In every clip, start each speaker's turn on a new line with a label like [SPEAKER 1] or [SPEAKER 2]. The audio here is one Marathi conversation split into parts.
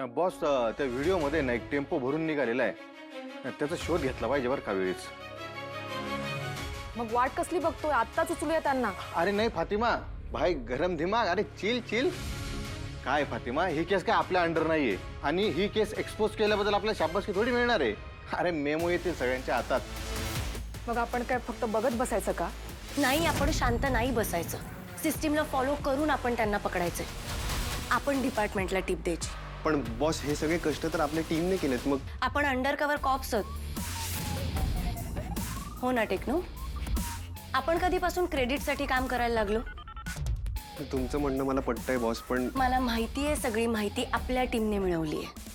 [SPEAKER 1] बॉस त्या व्हिडिओमध्ये ना एक टेम्पो भरून निघालेला आहे, त्याचा शोध घेतला पाहिजे बरं का वेळीच.
[SPEAKER 2] मग वाट कसली बघतोय, आत्ताच उचलूया त्यांना.
[SPEAKER 1] अरे नाही फातिमा, भाई गरम दिमाग, अरे चिल चिल. काय फातिमा, ही केस काय आपल्या अंडर नाहीये आणि ही केस एक्सपोज केल्याबद्दल आपल्याला शाबासकी थोडी मिळणार आहे. अरे मेमो येतील सगळ्यांच्या हातात.
[SPEAKER 2] मग आपण काय फक्त बघत बसायचं का?
[SPEAKER 3] नाही, आपण शांत नाही बसायचं. सिस्टीमला फॉलो करून आपण त्यांना पकडायचंय. आपण डिपार्टमेंटला टिप द्यायची.
[SPEAKER 4] पण बॉस, हे सगळे कष्ट तर आपल्या टीमने केलेत. मग
[SPEAKER 3] आपण अंडर कव्हर कॉप्स आहोत. हो ना टेक्नो? आपण कधीपासून क्रेडिटसाठी काम करायला लागलो?
[SPEAKER 4] तुमचं म्हणणं मला पटतंय बॉस, पण
[SPEAKER 3] मला माहिती आहे, सगळी माहिती आपल्या टीमने मिळवली आहे.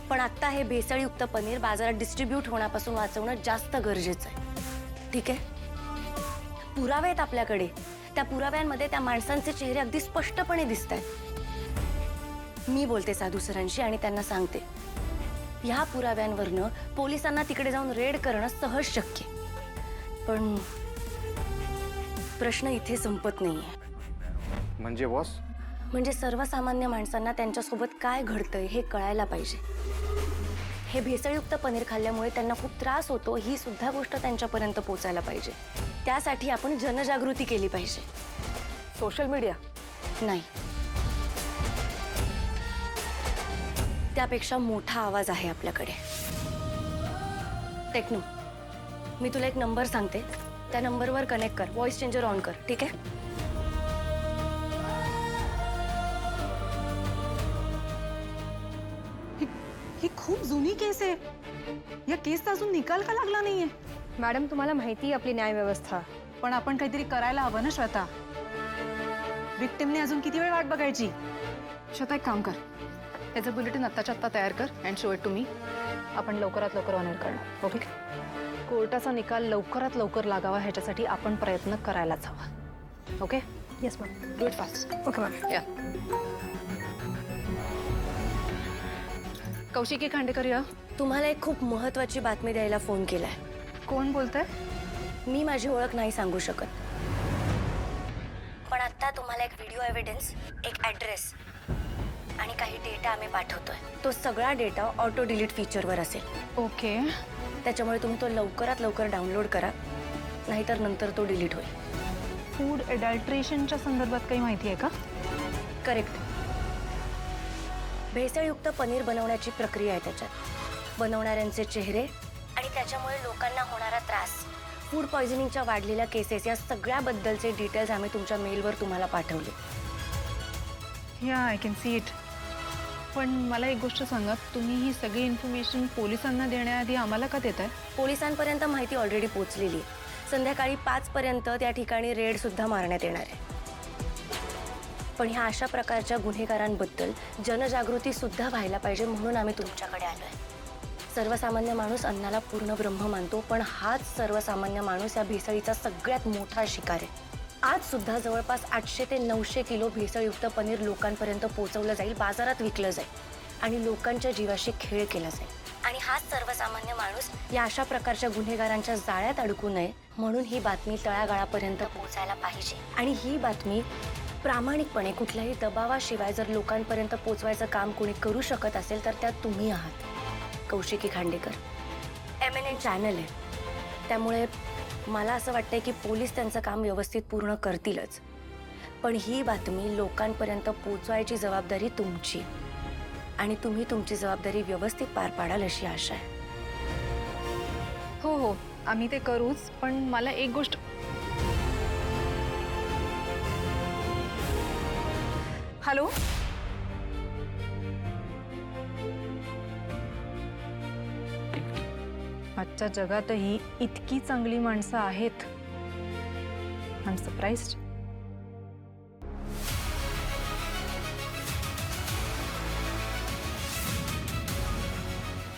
[SPEAKER 3] पण आता हे भेसळयुक्त पनीर बाजारात डिस्ट्रीब्यूट होण्यापासून वाचवणं जास्त गरजेचं आहे. ठीक आहे? पुरावे आहेत आपल्याकडे. त्या पुराव्यांमध्ये त्या माणसांचे चेहरे अगदी स्पष्टपणे दिसत आहेत. मी बोलते साधू सरांशी आणि त्यांना सांगते, ह्या पुराव्यांवरनं पोलिसांना तिकडे जाऊन रेड करणं सहज शक्य. पण प्रश्न इथे संपत नाहीये.
[SPEAKER 1] म्हणजे बॉस?
[SPEAKER 3] म्हणजे सर्वसामान्य माणसांना त्यांच्यासोबत काय घडतंय हे कळायला पाहिजे. हे भेसळयुक्त पनीर खाल्ल्यामुळे त्यांना खूप त्रास होतो, ही सुद्धा गोष्ट त्यांच्यापर्यंत पोहोचायला पाहिजे. त्यासाठी आपण जनजागृती केली पाहिजे.
[SPEAKER 2] सोशल मीडिया
[SPEAKER 3] नाही, त्यापेक्षा मोठा आवाज आहे आपल्याकडे. टेक्नो, मी तुला एक नंबर सांगते, त्या नंबरवर कनेक्ट कर, व्हॉइस चेंजर ऑन कर. ठीक आहे?
[SPEAKER 5] ही खूप जुनी केस आहे. या केसचा अजून निकाल का लागला नाहीये?
[SPEAKER 2] मॅडम, तुम्हाला माहिती आहे आपली न्यायव्यवस्था.
[SPEAKER 5] पण आपण काहीतरी करायला हवं ना श्वेता. विक्टिमने अजून किती वेळ वाट बघायची?
[SPEAKER 2] श्वेता, एक काम कर, त्याचं बुलेटिन आत्ताच्या आत्ता तयार कर and show it to me. आपण लवकरात लवकर ऑनर करणार. ओके? कोर्टाचा निकाल लवकरात लवकर लागावा ह्याच्यासाठी आपण प्रयत्न करायलाच हवा. Okay? Yes ma'am, do it fast. Okay ma'am. या कौशिकी खांडेकर, या.
[SPEAKER 3] तुम्हाला एक खूप महत्त्वाची बातमी द्यायला फोन केलाय.
[SPEAKER 2] कोण बोलतंय?
[SPEAKER 3] मी माझी ओळख नाही सांगू शकत, पण आता तुम्हाला एक व्हिडिओ एव्हिडन्स, एक ॲड्रेस आणि काही डेटा आम्ही पाठवतोय. तो सगळा डेटा ऑटो डिलीट फीचरवर असेल.
[SPEAKER 2] ओके.
[SPEAKER 3] त्याच्यामुळे तुम्ही तो लवकरात लवकर डाउनलोड करा, नाहीतर नंतर तो डिलीट होईल.
[SPEAKER 2] फूड एडल्ट्रेशनच्या संदर्भात काही माहिती आहे का?
[SPEAKER 3] करेक्ट. भेसळयुक्त पनीर बनवण्याची प्रक्रिया आहे त्याच्यात, बनवणाऱ्यांचे चेहरे आणि त्याच्यामुळे लोकांना होणारा त्रास, फूड पॉयझनिंगच्या वाढलेल्या केसेस, या सगळ्याबद्दलचे डिटेल्स आम्ही तुमच्या मेलवर तुम्हाला पाठवले.
[SPEAKER 2] या, आय कॅन सी इट. पण मला एक गोष्ट सांगा, तुम्ही ही सगळी इन्फॉर्मेशन पोलिसांना देण्याआधी आम्हाला का देताय?
[SPEAKER 3] पोलिसांपर्यंत माहिती ऑलरेडी पोहोचलेली आहे. संध्याकाळी 5 पर्यंत त्या ठिकाणी रेड सुद्धा मारण्यात येणार आहे. पण ह्या अशा प्रकारच्या गुन्हेगारांबद्दल जनजागृती सुद्धा व्हायला पाहिजे, म्हणून आम्ही तुमच्याकडे आलोय. सर्वसामान्य माणूस अन्नाला पूर्ण ब्रह्म मानतो, पण हाच सर्वसामान्य माणूस या भेसळीचा सगळ्यात मोठा शिकार आहे. आज सुद्धा जवळपास 800 ते 900 किलो भेसळयुक्त पनीर लोकांपर्यंत पोहोचवलं जाईल, बाजारात विकलं जाईल आणि लोकांच्या जीवाशी खेळ केला जाईल. आणि हाच सर्वसामान्य माणूस या अशा प्रकारच्या गुन्हेगारांच्या जाळ्यात अडकू नये, म्हणून ही बातमी तळागाळापर्यंत पोहोचायला पाहिजे. आणि ही बातमी प्रामाणिकपणे कुठल्याही दबावाशिवाय जर लोकांपर्यंत पोहोचवायचं काम कोणी करू शकत असेल तर त्यात तुम्ही आहात. कौशिकी खांडेकर एमिनेंट चॅनल आहे, त्यामुळे मला असं वाटतंय की पोलीस त्यांचं काम व्यवस्थित पूर्ण करतीलच, पण ही बातमी लोकांपर्यंत पोहोचवायची जबाबदारी तुमची, आणि तुम्ही तुमची जबाबदारी व्यवस्थित पार पाडाल अशी आशा आहे.
[SPEAKER 2] हो हो, आम्ही ते करूच. पण मला एक गोष्ट, हॅलो, आजच्या जगातही इतकी चांगली माणसं आहेत. I am surprised.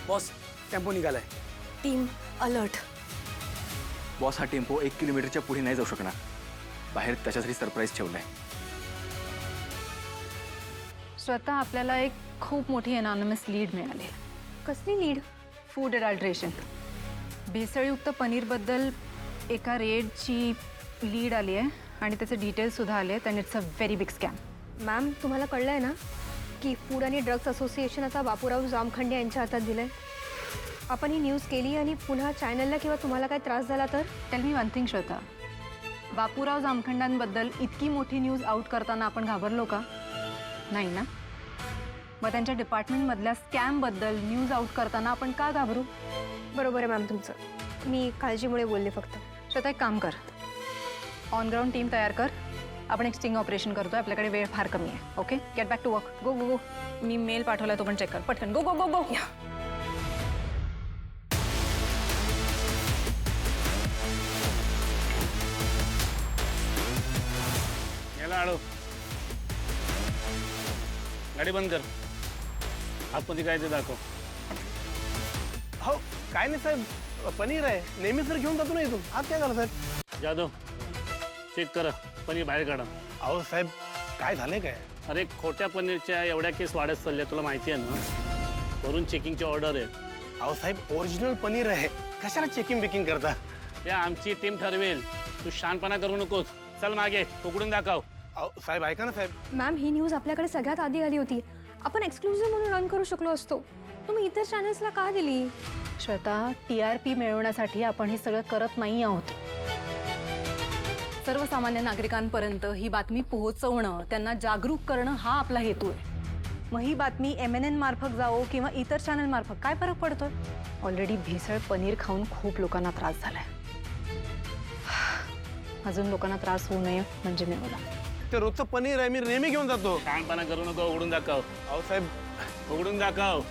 [SPEAKER 6] Boss, tempo निघालाय.
[SPEAKER 3] Team alert.
[SPEAKER 6] बॉस, हा टेम्पो 1 किलोमीटरच्या पुढे नाही जाऊ शकणार. बाहेर त्याच्यासाठी सरप्राईज ठेवलाय.
[SPEAKER 2] स्वतः आपल्याला एक खूप मोठी अनॉनिमस लीड मिळाली.
[SPEAKER 3] कसली लीड?
[SPEAKER 2] Food adulteration. भेसळयुक्त पनीरबद्दल एका रेडची लीड आली आहे आणि त्याचे डिटेल्स सुद्धा आले आहेत. And it's a very big scam.
[SPEAKER 7] Ma'am, तुम्हाला कळलंय ना? की फूड आणि ड्रग्ज असोसिएशन आता बापूराव जामखंडे यांच्या हातात दिलंय. आपण ही न्यूज केली आणि पुन्हा चॅनलला किंवा तुम्हाला काय त्रास झाला तर?
[SPEAKER 2] Tell me one thing Shweta, Bapurao जामखंडांबद्दल इतकी मोठी न्यूज आउट करताना आपण घाबरलो का? नाही ना. मग त्यांच्या डिपार्टमेंटमधल्या स्कॅमबद्दल न्यूज आउट करताना आपण का घाबरू?
[SPEAKER 7] बरोबर आहे मॅम तुमचं. मी काळजीमुळे बोलले फक्त.
[SPEAKER 2] श्वेता एक काम कर, ऑन ग्राउंड टीम तयार कर. आपण एक स्टिंग ऑपरेशन करतोय, आपल्याकडे वेळ फार कमी आहे. Okay, get back to work. Go go go. मी मेल पाठवलाय, तो पण चेक कर पटकन. गो गो गो गो.
[SPEAKER 8] याला आडव. गाडी बंद कर. आतमध्ये काय ते दाखव.
[SPEAKER 9] हो काय नाही साहेब, पनीर आहे नेहमी सर घेऊन जातो ना इथून. आज काय झालं साहेब?
[SPEAKER 8] जाधव चेक करा, पनीर बाहेर काढा.
[SPEAKER 9] अहो साहेब काय झालंय काय?
[SPEAKER 8] अरे खोट्या पनीरच्या एवढ्या केस वाढत चालल्या, तुला माहिती आहे ना. वरून चेकिंगची ऑर्डर आहे.
[SPEAKER 9] अहो साहेब ओरिजिनल पनीर आहे, कशाला चेकिंग बेकिंग करता?
[SPEAKER 8] ते आमची टीम ठरवेल. तू शानपणा करू नकोस. चल मागे उघडून दाखव.
[SPEAKER 9] अहो साहेब ऐका ना साहेब.
[SPEAKER 7] मॅम ही न्यूज आपल्याकडे सगळ्यात आधी आली होती. आपण एक्सक्लुझिव्ह म्हणून रन करू शकलो असतो. तुम्ही इतर चॅनल्सला का दिली?
[SPEAKER 2] श्वेता, TRP मिळवण्यासाठी आपण हे सगळं करत नाही आहोत. सर्वसामान्य नागरिकांपर्यंत ही बातमी पोहोचवणं, त्यांना जागरूक करणं हा आपला हेतू आहे. मग ही बातमी MNN मार्फत जावो किंवा इतर चॅनल मार्फत, काय फरक पडतोय? ऑलरेडी भेसळ पनीर खाऊन खूप लोकांना त्रास झालाय. अजून लोकांना त्रास होऊ नये म्हणजे मी बोला.
[SPEAKER 9] ते रोजचं पनीर आहे, मी नेहमी घेऊन जातो.
[SPEAKER 8] शानपणा करू नको. उघडून दाखव.
[SPEAKER 9] अहो साहेब
[SPEAKER 8] उघडून दाखव.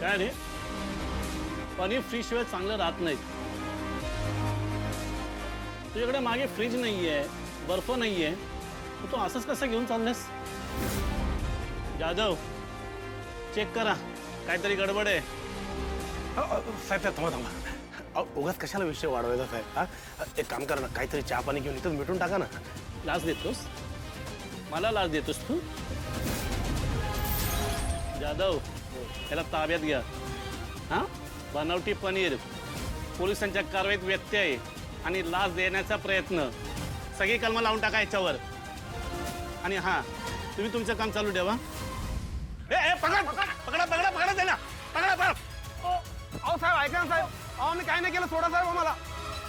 [SPEAKER 8] काय रे, पनीर फ्रीज शिवाय चांगलं राहत नाही. तुझ्याकडे मागे फ्रीज नाहीये, बर्फ नाहीये, तू असंच कसं घेऊन चाललेस? जाधव चेक करा, काहीतरी गडबड आहे.
[SPEAKER 9] साहेब थांबा थांबा. अहो उगाच कशाला विषय वाढवायचा साहेब? हा एक काम करा ना, काहीतरी चहा पाणी घेऊन इथं मिटून टाका ना.
[SPEAKER 8] लाच देतोस मला? लाच देतोस तू? जाधव याला ताब्यात घ्या. हां, बनावटी पनीर, पोलिसांच्या कारवाईत व्यत्यय आणि लाच देण्याचा प्रयत्न, सगळी कलमं लावून टाका याच्यावर. आणि हां, तुम्ही तुमचं काम चालू ठेवा. पकडा पकडा पकडा पकडा दे ना. पकडा पकडा.
[SPEAKER 9] अहो साहेब ऐका ना साहेब. अहो मी काय नाही केलं, सोडा साहेब आम्हाला.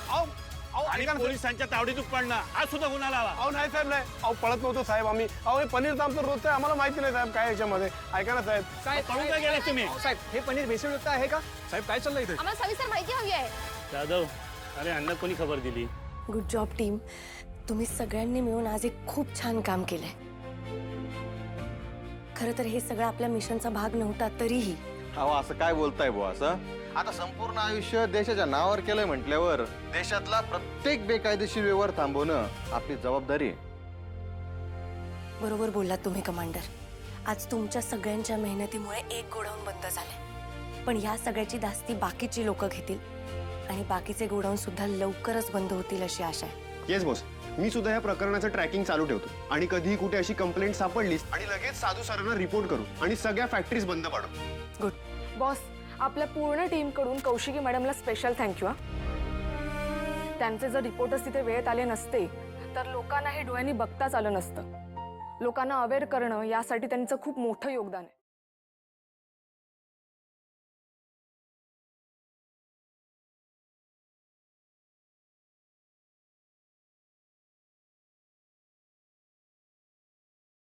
[SPEAKER 9] अहो अहो
[SPEAKER 8] आणि
[SPEAKER 9] ऐका ना साहेब.
[SPEAKER 8] पोलिसांच्या तावडीत पडणं आज सुद्धा गुन्हा लावा.
[SPEAKER 9] अहो नाही साहेब नाही. अहो पळत नव्हतो साहेब आम्ही. अहो हे पनीर तर आमचं रोजचं आहे, आम्हाला माहिती नाही साहेब काय याच्यामध्ये. ऐका ना साहेब.
[SPEAKER 8] पळून काय गेला तुम्ही?
[SPEAKER 4] साहेब हे पनीर भेसळयुक्त आहे का? साहेब काय चाललंय इथे?
[SPEAKER 7] आम्हाला सविस्तर माहिती हवी आहे.
[SPEAKER 8] जाधव, अरे अण्णा कोणी खबर दिली?
[SPEAKER 3] Good job team. तुम्ही सगळ्यांनी मिळून आज एक खूप छान काम केलंय. खरं तर हे सगळं आपल्या मिशनचा भाग नव्हता तरीही.
[SPEAKER 1] अहो असं काय बोलताय बुवा? असं आता संपूर्ण आयुष्य देशाच्या नावावर केलंय म्हटल्यावर देशातला प्रत्येक बेकायदेशीर व्यवहार थांबवणं आपली जबाबदारी आहे.
[SPEAKER 3] बरोबर बोललात तुम्ही कमांडर. आज तुमच्या सगळ्यांच्या मेहनतीमुळे एक गोडाऊन बंद झालंय. पण या सगळ्याची दास्ती बाकीची लोक घेतील आणि बाकीचे गोडाऊन सुद्धा लवकरच बंद होतील अशी आशा आहे.
[SPEAKER 4] येस बॉस, मी सुद्धा या प्रकरणाचं ट्रॅकिंग चालू ठेवतो आणि कधीही कुठे अशी कंप्लेंट सापडली आणि लगेच साधू सरांना रिपोर्ट करू आणि सगळ्या फॅक्टरीज बंद पाडू.
[SPEAKER 3] गुड.
[SPEAKER 10] बॉस, आपल्या पूर्ण टीमकडून कौशिकी मॅडमला स्पेशल थँक्यू. त्यांचे जर रिपोर्टच तिथे वेळेत आले नसते तर लोकांना हे डोळ्यांनी बघताच आलं नसतं. लोकांना अवेअर करणं यासाठी त्यांचं खूप मोठं योगदान आहे.